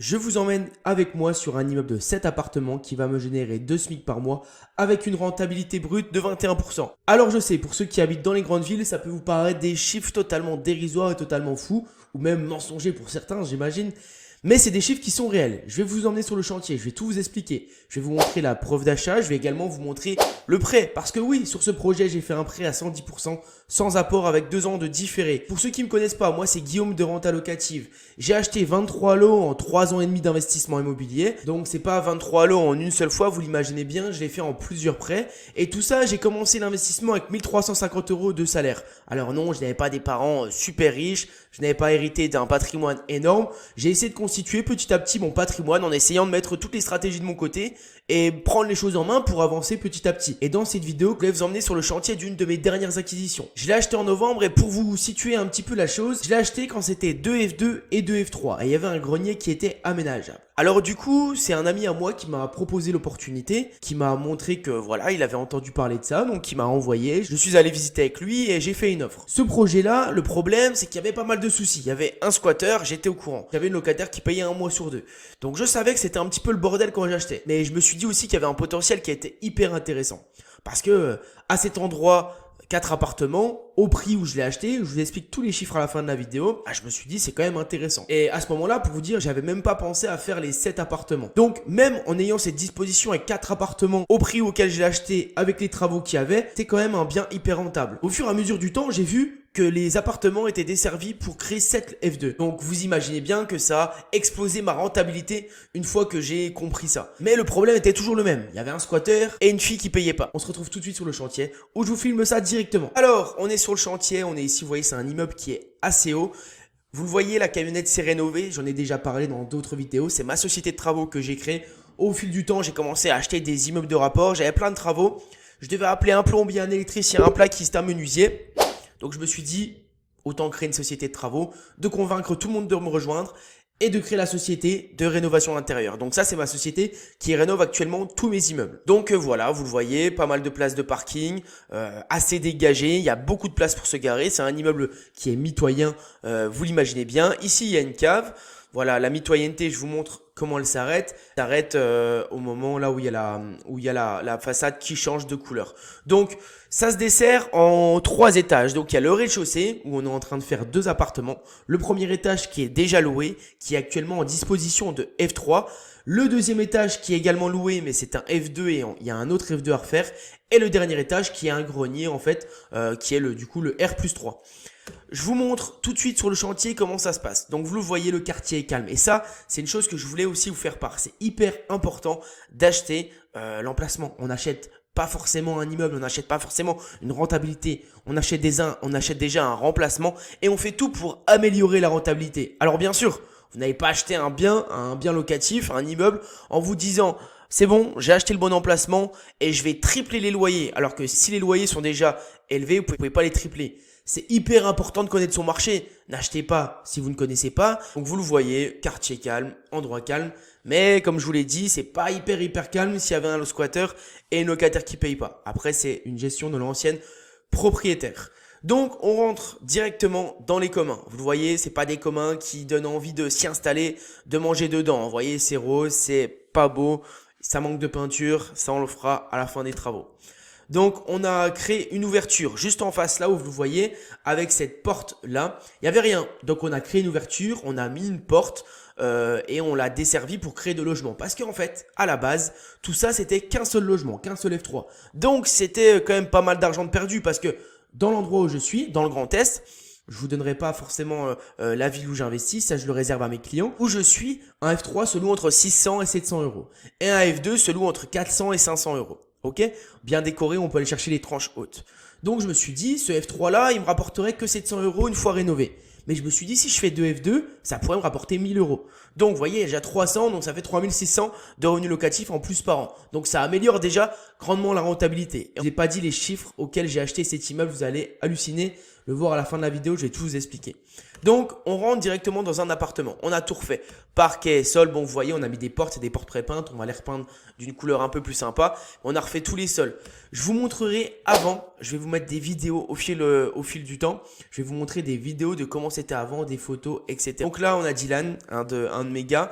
Je vous emmène avec moi sur un immeuble de 7 appartements qui va me générer 2 SMIC par mois avec une rentabilité brute de 21%. Alors je sais, pour ceux qui habitent dans les grandes villes, ça peut vous paraître des chiffres totalement dérisoires et totalement fous, ou même mensongers pour certains, j'imagine. Mais c'est des chiffres qui sont réels. Je vais vous emmener sur le chantier, je vais tout vous expliquer. Je vais vous montrer la preuve d'achat, je vais également vous montrer le prêt. Parce que oui, sur ce projet, j'ai fait un prêt à 110%, sans apport avec 2 ans de différé. Pour ceux qui me connaissent pas, moi c'est Guillaume de Renta Locative. J'ai acheté 23 lots en 3 ans et demi d'investissement immobilier. Donc c'est pas 23 lots en une seule fois, vous l'imaginez bien, je l'ai fait en plusieurs prêts. Et tout ça, j'ai commencé l'investissement avec 1350 € de salaire. Alors non, je n'avais pas des parents super riches, je n'avais pas hérité d'un patrimoine énorme. J'ai essayé de constituer petit à petit mon patrimoine en essayant de mettre toutes les stratégies de mon côté et prendre les choses en main pour avancer petit à petit. Et dans cette vidéo, je vais vous emmener sur le chantier d'une de mes dernières acquisitions. Je l'ai acheté en novembre et pour vous situer un petit peu la chose, je l'ai acheté quand c'était 2 F2 et 2 F3 et il y avait un grenier qui était aménageable. Alors du coup, c'est un ami à moi qui m'a proposé l'opportunité, qui m'a montré que voilà, il avait entendu parler de ça, donc il m'a envoyé. Je suis allé visiter avec lui et j'ai fait une offre. Ce projet-là, le problème, c'est qu'il y avait pas mal de soucis. Il y avait un squatter, j'étais au courant. Il y avait une locataire qui payait 1 mois sur 2. Donc je savais que c'était un petit peu le bordel quand j'achetais. Mais je me suis dit aussi qu'il y avait un potentiel qui était hyper intéressant. Parce que à cet endroit, 4 appartements, au prix où je l'ai acheté, je vous explique tous les chiffres à la fin de la vidéo, je me suis dit c'est quand même intéressant. Et à ce moment-là, pour vous dire, j'avais même pas pensé à faire les 7 appartements. Donc même en ayant cette disposition avec 4 appartements au prix auquel je l'ai acheté avec les travaux qu'il y avait, c'était quand même un bien hyper rentable. Au fur et à mesure du temps, j'ai vu que les appartements étaient desservis pour créer 7 F2. Donc vous imaginez bien que ça a explosé ma rentabilité une fois que j'ai compris ça. Mais le problème était toujours le même. Il y avait un squatter et une fille qui payait pas. On se retrouve tout de suite sur le chantier où je vous filme ça directement. Alors, on est sur le chantier, on est ici, vous voyez, c'est un immeuble qui est assez haut. Vous le voyez, la camionnette s'est rénovée. J'en ai déjà parlé dans d'autres vidéos. C'est ma société de travaux que j'ai créée. Au fil du temps, j'ai commencé à acheter des immeubles de rapport. J'avais plein de travaux. Je devais appeler un plombier, un électricien, un plaquiste, un menuisier. Donc je me suis dit, autant créer une société de travaux, de convaincre tout le monde de me rejoindre et de créer la société de rénovation intérieure. Donc ça, c'est ma société qui rénove actuellement tous mes immeubles. Donc voilà, vous le voyez, pas mal de places de parking, assez dégagé, il y a beaucoup de place pour se garer. C'est un immeuble qui est mitoyen, vous l'imaginez bien. Ici, il y a une cave. Voilà, la mitoyenneté, je vous montre comment elle s'arrête. Elle s'arrête au moment là où il y a la façade qui change de couleur. Donc, ça se dessert en 3 étages. Donc, il y a le rez-de-chaussée où on est en train de faire 2 appartements. Le premier étage qui est déjà loué, qui est actuellement en disposition de F3. Le deuxième étage qui est également loué, mais c'est un F2 et il y a un autre F2 à refaire. Et le dernier étage qui est un grenier en fait, qui est du coup le R+3. Je vous montre tout de suite sur le chantier comment ça se passe. Donc vous le voyez, le quartier est calme. Et ça, c'est une chose que je voulais aussi vous faire part. C'est hyper important d'acheter l'emplacement. On n'achète pas forcément un immeuble, on n'achète pas forcément une rentabilité. On achète déjà un remplacement et on fait tout pour améliorer la rentabilité. Alors bien sûr, vous n'avez pas acheté un bien locatif, un immeuble, en vous disant c'est bon, j'ai acheté le bon emplacement et je vais tripler les loyers. Alors que si les loyers sont déjà élevés, vous pouvez pas les tripler. C'est hyper important de connaître son marché. N'achetez pas si vous ne connaissez pas. Donc vous le voyez, quartier calme, endroit calme. Mais comme je vous l'ai dit, c'est pas hyper calme s'il y avait un squatter et un locataire qui paye pas. Après, c'est une gestion de l'ancienne propriétaire. Donc on rentre directement dans les communs. Vous le voyez, c'est pas des communs qui donnent envie de s'y installer, de manger dedans. Vous voyez, c'est rose, c'est pas beau, ça manque de peinture, ça on le fera à la fin des travaux. Donc on a créé une ouverture juste en face là où vous le voyez avec cette porte là. Il n'y avait rien. Donc on a créé une ouverture, on a mis une porte et on l'a desservi pour créer de logements. Parce qu'en fait, à la base, tout ça c'était qu'un seul logement, qu'un seul F3. Donc c'était quand même pas mal d'argent de perdu parce que dans l'endroit où je suis, dans le Grand Est, je vous donnerai pas forcément la ville où j'investis, ça je le réserve à mes clients. Où je suis, un F3 se loue entre 600 et 700 €. Et un F2 se loue entre 400 et 500 €. Ok, bien décoré, on peut aller chercher les tranches hautes. Donc je me suis dit, ce F3 là, il me rapporterait que 700 € une fois rénové. Mais je me suis dit, si je fais 2 F2, ça pourrait me rapporter 1000 €. Donc vous voyez, j'ai 300, donc ça fait 3600 de revenus locatifs en plus par an. Donc ça améliore déjà grandement la rentabilité. Je n'ai pas dit les chiffres auxquels j'ai acheté cet immeuble, vous allez halluciner. le voir à la fin de la vidéo, je vais tout vous expliquer. Donc, on rentre directement dans un appartement. On a tout refait. Parquet, sol, bon, vous voyez, on a mis des portes, c'est des portes pré-peintes. On va les repeindre d'une couleur un peu plus sympa. On a refait tous les sols. Je vous montrerai avant, je vais vous mettre des vidéos au fil du temps. Je vais vous montrer des vidéos de comment c'était avant, des photos, etc. Donc là, on a Dylan, un de mes gars,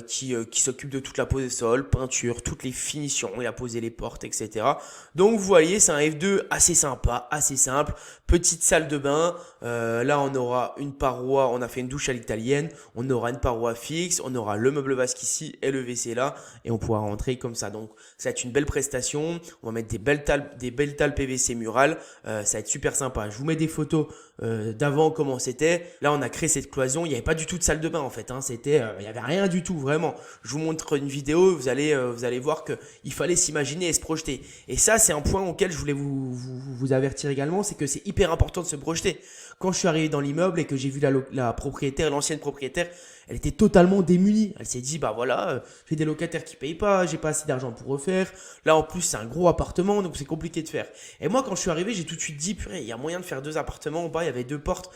qui s'occupe de toute la pose des sols, peinture, toutes les finitions. Il a posé les portes, etc. Donc, vous voyez, c'est un F2 assez sympa, assez simple. Petite salle de bain. Là, on aura une paroi, on a fait une douche à l'italienne. On aura une paroi fixe. On aura le meuble vasque ici et le WC là. Et on pourra rentrer comme ça. Donc, ça va être une belle prestation. On va mettre des belles dalles PVC murales. Ça va être super sympa. Je vous mets des photos d'avant comment c'était. Là, on a créé cette cloison. Il n'y avait pas du tout de salle de bain en fait. C'était, il n'y avait rien du tout vraiment. Je vous montre une vidéo. Vous allez voir que il fallait s'imaginer et se projeter. Et ça, c'est un point auquel je voulais vous avertir également, c'est que c'est hyper important de se projeter. Quand je suis arrivé dans l'immeuble et que j'ai vu la propriétaire, l'ancienne propriétaire, elle était totalement démunie. Elle s'est dit, bah voilà, j'ai des locataires qui payent pas, j'ai pas assez d'argent pour refaire. Là, en plus, c'est un gros appartement, donc c'est compliqué de faire. Et moi, quand je suis arrivé, j'ai tout de suite dit, purée, il y a moyen de faire 2 appartements en bas. Il y avait 2 portes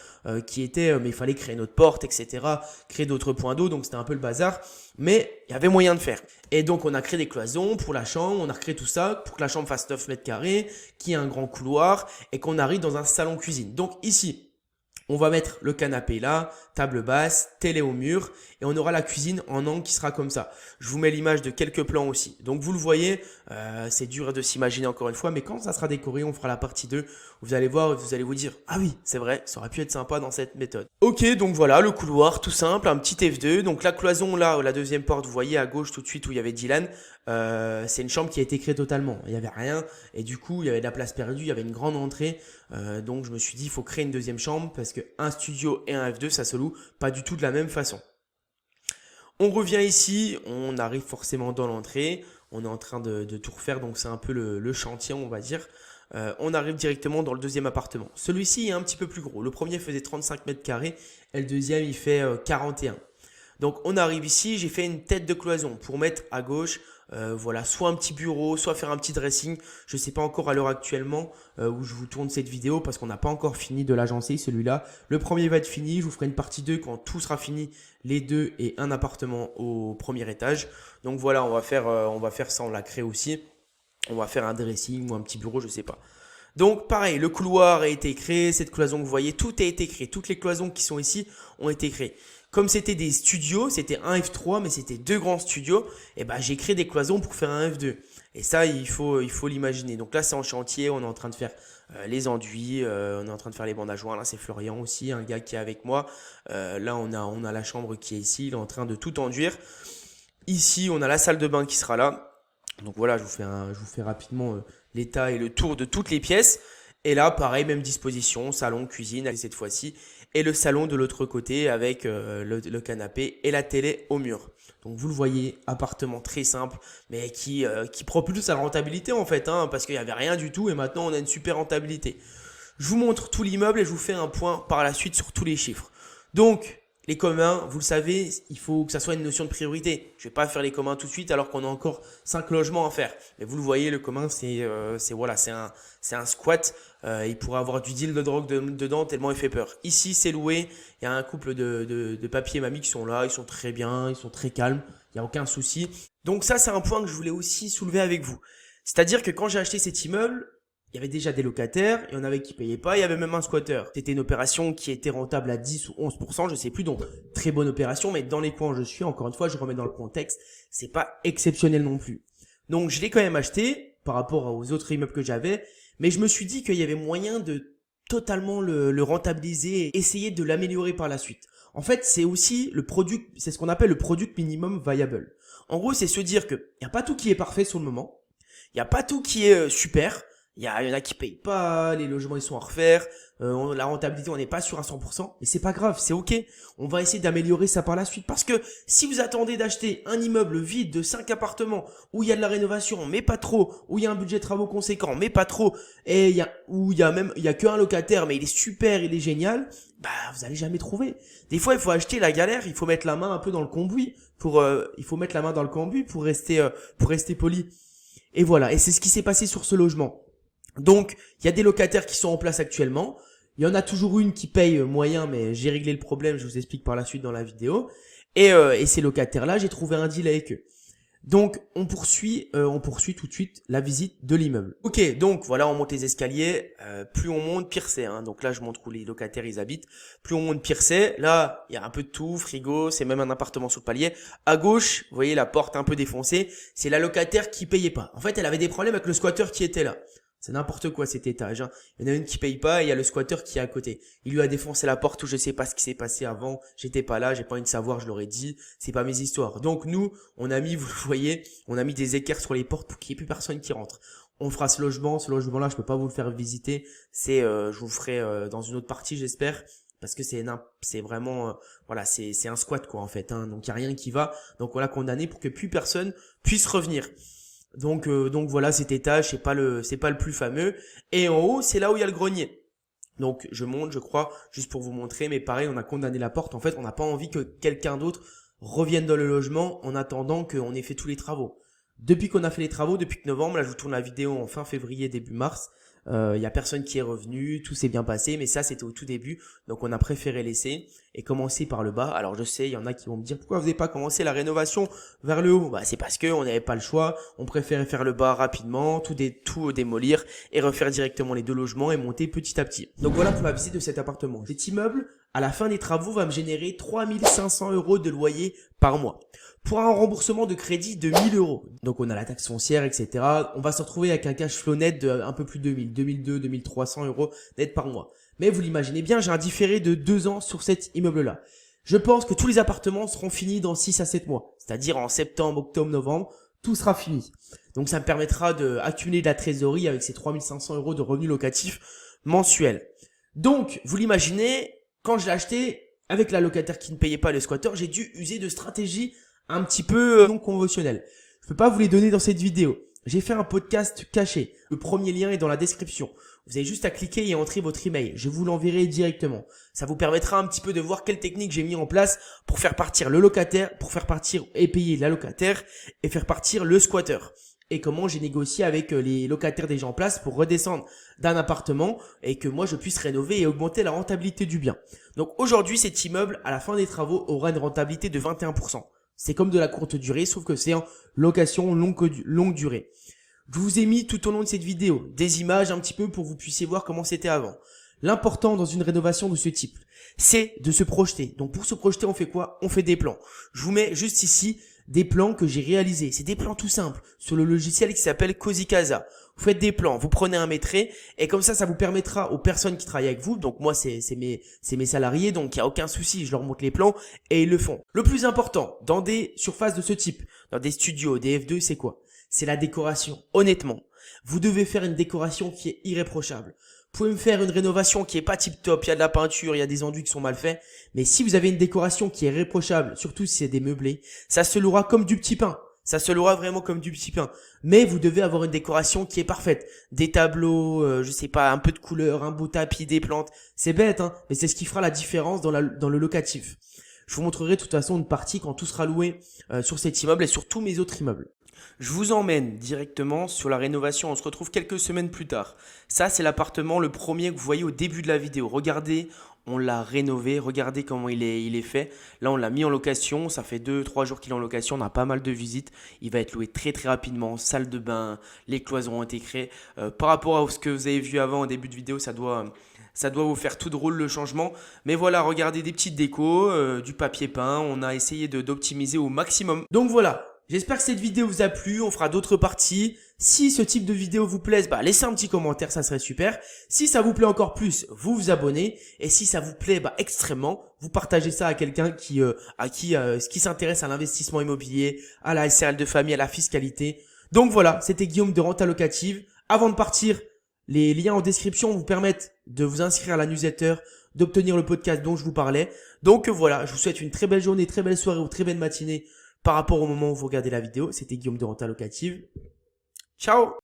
qui étaient, mais il fallait créer une autre porte, etc. Créer d'autres points d'eau, donc c'était un peu le bazar. Mais il y avait moyen de faire. Et donc, on a créé des cloisons pour la chambre, on a recréé tout ça pour que la chambre fasse 9 mètres carrés, qu'il y ait un grand couloir et qu'on arrive dans un salon cuisine. Donc ici, on va mettre le canapé là, table basse, télé au mur et on aura la cuisine en angle qui sera comme ça. Je vous mets l'image de quelques plans aussi. Donc vous le voyez, c'est dur de s'imaginer encore une fois, mais quand ça sera décoré, on fera la partie 2. Vous allez voir, vous allez vous dire, ah oui, c'est vrai, ça aurait pu être sympa dans cette méthode. Ok, donc voilà, le couloir, tout simple, un petit F2. Donc la cloison là, la deuxième porte, vous voyez à gauche tout de suite où il y avait Dylan, c'est une chambre qui a été créée totalement. Il n'y avait rien et du coup, il y avait de la place perdue, il y avait une grande entrée. Donc je me suis dit, il faut créer une deuxième chambre parce que un studio et un F2, ça se loue pas du tout de la même façon. On revient ici, on arrive forcément dans l'entrée, on est en train de tout refaire, donc c'est un peu le chantier, on va dire. On arrive directement dans le deuxième appartement. Celui-ci est un petit peu plus gros. Le premier faisait 35 mètres carrés et le deuxième il fait 41. Donc on arrive ici, j'ai fait une tête de cloison pour mettre à gauche, voilà, soit un petit bureau, soit faire un petit dressing. Je ne sais pas encore à l'heure actuellement où je vous tourne cette vidéo parce qu'on n'a pas encore fini de l'agencer celui-là. Le premier va être fini, je vous ferai une partie 2 quand tout sera fini, les deux et un appartement au premier étage. Donc voilà, on va faire ça, on l'a créé aussi. On va faire un dressing ou un petit bureau, je sais pas. Donc pareil, le couloir a été créé, cette cloison que vous voyez, tout a été créé. Toutes les cloisons qui sont ici ont été créées. Comme c'était des studios, c'était un F3, mais c'était 2 grands studios, et ben j'ai créé des cloisons pour faire un F2. Et ça, il faut l'imaginer. Donc là, c'est en chantier, on est en train de faire les enduits, on est en train de faire les bandes à joints. Là, c'est Florian aussi, un gars qui est avec moi. Là, on a la chambre qui est ici, il est en train de tout enduire. Ici, on a la salle de bain qui sera là. Donc voilà, je vous fais rapidement l'état et le tour de toutes les pièces. Et là, pareil, même disposition, salon, cuisine, cette fois-ci. Et le salon de l'autre côté avec le canapé et la télé au mur. Donc vous le voyez, appartement très simple, mais qui propulse à la rentabilité en fait, parce qu'il n'y avait rien du tout et maintenant on a une super rentabilité. Je vous montre tout l'immeuble et je vous fais un point par la suite sur tous les chiffres. Donc, les communs, vous le savez, il faut que ça soit une notion de priorité. Je vais pas faire les communs tout de suite alors qu'on a encore 5 logements à faire. Mais vous le voyez, le commun, c'est un squat. Il pourrait avoir du deal de drogue dedans tellement il fait peur. Ici, c'est loué. Il y a un couple de papy et mamie qui sont là. Ils sont très bien, ils sont très calmes. Il n'y a aucun souci. Donc ça, c'est un point que je voulais aussi soulever avec vous. C'est-à-dire que quand j'ai acheté cet immeuble, il y avait déjà des locataires, il y en avait qui payaient pas, il y avait même un squatteur. C'était une opération qui était rentable à 10 ou 11%, je sais plus, donc très bonne opération, mais dans les coins où je suis, encore une fois, je remets dans le contexte, c'est pas exceptionnel non plus. Donc je l'ai quand même acheté par rapport aux autres immeubles que j'avais, mais je me suis dit qu'il y avait moyen de totalement le rentabiliser et essayer de l'améliorer par la suite. En fait, c'est aussi c'est ce qu'on appelle le product minimum viable. En gros, c'est se dire que il y a pas tout qui est parfait sur le moment, il y a pas tout qui est super. Il y en a qui payent pas, les logements ils sont à refaire, la rentabilité on n'est pas sûr à 100%, mais c'est pas grave, c'est ok. On va essayer d'améliorer ça par la suite parce que si vous attendez d'acheter un immeuble vide de 5 appartements où il y a de la rénovation mais pas trop, où il y a un budget de travaux conséquent mais pas trop, et il y a qu'un locataire mais il est super, il est génial, bah vous allez jamais trouver. Des fois il faut acheter la galère, il faut mettre la main un peu dans le cambouis pour rester poli. Et voilà, et c'est ce qui s'est passé sur ce logement. Donc, il y a des locataires qui sont en place actuellement. Il y en a toujours une qui paye moyen, mais j'ai réglé le problème, je vous explique par la suite dans la vidéo. Et ces locataires-là, j'ai trouvé un deal avec eux. Donc, on poursuit tout de suite la visite de l'immeuble. Ok, donc voilà, on monte les escaliers. Plus on monte, pire c'est. Donc là, je montre où les locataires ils habitent. Plus on monte, pire c'est. Là, il y a un peu de tout, frigo, c'est même un appartement sous le palier. À gauche, vous voyez la porte un peu défoncée. C'est la locataire qui payait pas. En fait, elle avait des problèmes avec le squatter qui était là. C'est n'importe quoi cet étage. Il y en a une qui paye pas et il y a le squatter qui est à côté. Il lui a défoncé la porte ou je sais pas ce qui s'est passé avant. J'étais pas là, j'ai pas envie de savoir, je l'aurais dit. C'est pas mes histoires. Donc nous, on a mis, vous le voyez, on a mis des équerres sur les portes pour qu'il y ait plus personne qui rentre. On fera ce logement. Ce logement-là, je peux pas vous le faire visiter. Je vous le ferai dans une autre partie, j'espère. Parce que c'est vraiment, voilà, c'est un squat quoi en fait. Donc il y a rien qui va. Donc voilà, condamné pour que plus personne puisse revenir. Donc voilà, cet étage, c'est pas le plus fameux. Et en haut, c'est là où il y a le grenier. Donc je monte, je crois, juste pour vous montrer. Mais pareil, on a condamné la porte. En fait, on n'a pas envie que quelqu'un d'autre revienne dans le logement en attendant qu'on ait fait tous les travaux. Depuis qu'on a fait les travaux, depuis novembre, là je vous tourne la vidéo en fin février, début mars. Y a personne qui est revenu, tout s'est bien passé, mais ça c'était au tout début, donc on a préféré laisser et commencer par le bas. Alors je sais, il y en a qui vont me dire pourquoi vous n'avez pas commencé la rénovation vers le haut. Bah c'est parce que on n'avait pas le choix, on préférait faire le bas rapidement, tout démolir et refaire directement les deux logements et monter petit à petit. Donc voilà pour la visite de cet appartement. Cet immeuble, à la fin des travaux, va me générer 3500 € de loyer par mois. Pour un remboursement de crédit de 1000 €. Donc on a la taxe foncière, etc. On va se retrouver avec un cash flow net de un peu plus de 2300 € net par mois. Mais vous l'imaginez bien, j'ai un différé de 2 ans sur cet immeuble-là. Je pense que tous les appartements seront finis dans 6 à 7 mois. C'est-à-dire en septembre, octobre, novembre, tout sera fini. Donc ça me permettra d'accumuler de la trésorerie avec ces 3500 € de revenus locatifs mensuels. Donc, vous l'imaginez, quand je l'ai acheté, avec la locataire qui ne payait pas le squatter, j'ai dû user de stratégies un petit peu non conventionnelles. Je peux pas vous les donner dans cette vidéo. J'ai fait un podcast caché. Le premier lien est dans la description. Vous avez juste à cliquer et entrer votre email. Je vous l'enverrai directement. Ça vous permettra un petit peu de voir quelle technique j'ai mis en place pour faire partir le locataire, pour faire partir et payer la locataire et faire partir le squatter. Et comment j'ai négocié avec les locataires déjà en place pour redescendre d'un appartement et que moi je puisse rénover et augmenter la rentabilité du bien. Donc aujourd'hui, cet immeuble, à la fin des travaux, aura une rentabilité de 21%. C'est comme de la courte durée, sauf que c'est en location longue durée. Je vous ai mis tout au long de cette vidéo des images un petit peu pour que vous puissiez voir comment c'était avant. L'important dans une rénovation de ce type, c'est de se projeter. Donc pour se projeter, on fait quoi? On fait des plans. Je vous mets juste ici des plans que j'ai réalisés. C'est des plans tout simples sur le logiciel qui s'appelle Cozy Casa. Vous faites des plans, vous prenez un métré et comme ça vous permettra aux personnes qui travaillent avec vous, donc moi c'est mes salariés, donc il n'y a aucun souci, je leur montre les plans et ils le font. Le plus important dans des surfaces de ce type, dans des studios, des F2, c'est quoi? C'est la décoration. Honnêtement, vous devez faire une décoration qui est irréprochable. Vous pouvez me faire une rénovation qui est pas tip top, il y a de la peinture, il y a des enduits qui sont mal faits, mais si vous avez une décoration qui est irréprochable, surtout si c'est des meublés, ça se louera comme du petit pain. Ça se louera vraiment comme du petit pain. Mais vous devez avoir une décoration qui est parfaite. Des tableaux, je sais pas, un peu de couleur, un beau tapis, des plantes. C'est bête, mais c'est ce qui fera la différence dans le locatif. Je vous montrerai de toute façon une partie quand tout sera loué sur cet immeuble et sur tous mes autres immeubles. Je vous emmène directement sur la rénovation. On se retrouve quelques semaines plus tard. Ça, c'est l'appartement, le premier que vous voyez au début de la vidéo. Regardez, on l'a rénové. Regardez comment il est fait. Là, on l'a mis en location. Ça fait 2-3 jours qu'il est en location. On a pas mal de visites. Il va être loué très très rapidement. Salle de bain, les cloisons ont été créées. Par rapport à ce que vous avez vu avant au début de vidéo, ça doit vous faire tout drôle le changement. Mais voilà, regardez des petites décos, du papier peint. On a essayé d'optimiser au maximum. Donc voilà. J'espère que cette vidéo vous a plu, on fera d'autres parties. Si ce type de vidéo vous plaise, laissez un petit commentaire, ça serait super. Si ça vous plaît encore plus, vous vous abonnez. Et si ça vous plaît extrêmement, vous partagez ça à quelqu'un qui s'intéresse à l'investissement immobilier, à la SRL de famille, à la fiscalité. Donc voilà, c'était Guillaume de Renta Locative. Avant de partir, les liens en description vous permettent de vous inscrire à la newsletter, d'obtenir le podcast dont je vous parlais. Donc voilà, je vous souhaite une très belle journée, très belle soirée ou très belle matinée. Par rapport au moment où vous regardez la vidéo, c'était Guillaume de Renta Locative. Ciao!